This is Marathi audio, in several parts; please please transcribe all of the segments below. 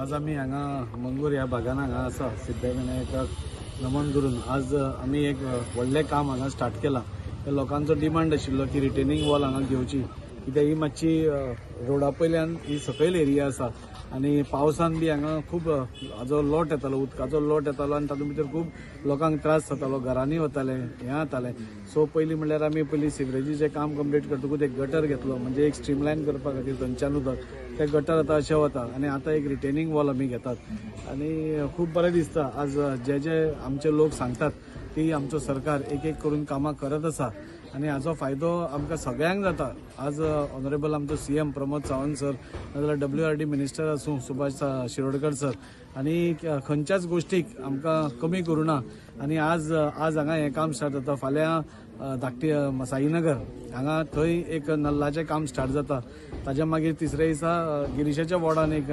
आज आम्ही हांगा मंगूर ह्या भागान हांगा आसा सिद्धिविनायकाक नमन करून आज आम्ही एक व्हडलें काम हांगा स्टार्ट केला। लोकांचो डिमांड आशिल्लो की रिटेनिंग वॉल हांगा घेवची, कित्याक ही मातशी रोडा पयल्यान ही सकयल एरिया आसा आनी पावसान बी हांगा खूब हाजो लोट येतालो, उदकाचो लोट येतालो आनी तातूंत भितर खूब लोकांक त्रास जातालो, घरांनी वताले, हें जातालें। सो पयलीं म्हणल्यार आमी पयलीं सिवरेजीचें काम कंप्लीट करतकूच एक गटर घेतलो, म्हणजे एक स्ट्रीमलायन करपा खातीर थंयच्यान उदक ते गटर आतां अशें वता आनी आतां एक रिटेनिंग वॉल आमी घेतात आनी खूब बरें दिसता। आज जे आमचे लोक सांगतात ती आमचो सरकार एक एक करून कामां करत आसा आनी हाजो फायदो आमकां सगळ्यांक जाता। आज ऑनरेबल आमचो सीएम प्रमोद सावंत सर, नाजाल्यार WRD मिनिस्टर आसूं सुभाष शिरोडकर सर, आनी खंयच्याच गोष्टीक आमकां कमी करूना आनी आज हांगा हें काम स्टार्ट जाता। फाल्यां धाकटी साईनगर हांगा थंय एक नल्लाचें काम स्टार्ट जाता, ताज्या मागीर तिसऱ्या दिसा गिरीशाच्या वॉर्डान एक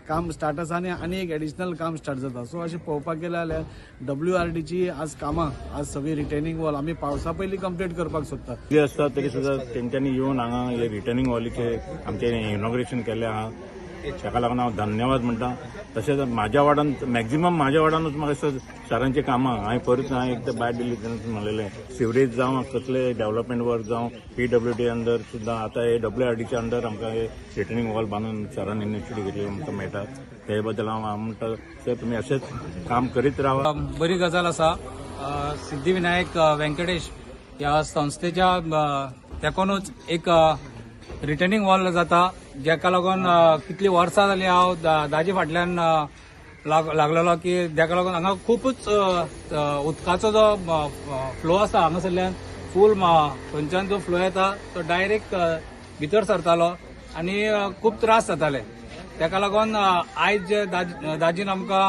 काम स्टार्ट आसा आनी एक एडिशनल काम स्टार्ट जाता। सो अशें पळोवपाक गेलें जाल्यार WRDची आज कामां आज सगळी रिटेनिंग वॉल आमी पावसा पयलीं कंप्लीट करपाक सोदता। जे आसता तरी सुद्दां तेंच्यांनी येवन हांगा हे रिटर्निंग वॉलीचे आमचें इनॉग्रेशन केलें आहा, ताका लागून हांव धन्यवाद म्हणटा। तशेंच म्हाज्या वार्डान मॅक्झिमम म्हाज्या वार्डानूच म्हाका दिसता शारांची कामां हांवें एकदां भायर दिल्ली तेन्ना म्हणलेलें सिवरेज जावं कसले डेव्हलपमेंट वर्क जावं PWD अंडर सुद्दां आतां हे WRDच्या अंडर आमकां हे रिटर्निंग वॉल बांदून शारान इनिशिएटीव घेतली आमकां मेळटा। हे बद्दल हांव म्हणटा सर तुमी अशेंच काम करीत रावा। बरी गजाल आसा। सिद्धिविनायक व्यंकटेश ह्या संस्थेच्या तेकोनूच एक रिटर्निंग वॉल जाता, जेका लागून कितली वर्सां जालीं हांव दाजी फाटल्यान लागलेलो की जेका लागून हांगा खूबच उदकाचो जो फ्लो आसा हांगासरल्यान फूल थंयच्यान जो फ्लो येता तो डायरेक्ट भितर सरतालो आनी खूब त्रास जाताले। तेका लागून आयज जे दाजीन आमकां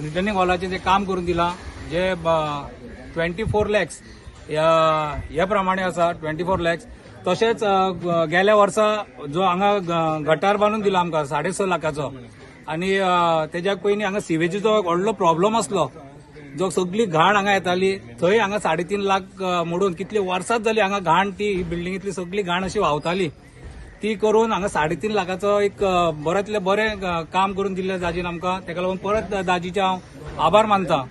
रिटर्निंग वॉलाचें जे काम करून दिलां, जे 24 lakhs ह्या प्रमाणे आसा 24 lakhs। तशेंच गेल्या वर्सा जो हांगा गटार बांदून दिला आमकां 6.5 लाखाचो आनी तेज्या पयलीं हांगा सिवेजीचो व्हडलो प्रॉब्लम आसलो, जो सगळी घाण हांगा येताली, थंय हांगा 3.5 लाख मोडून कितली वर्सांच जाली हांगा घाण ती बिल्डिंगेंतली सगळी घाण अशी व्हांवताली, ती करून हांगा 3.5 लाखाचो एक बऱ्यांतले बरें काम करून दिल्लें दाजीन आमकां। तेका लागून परत दाजीचे हांव आभार मानता।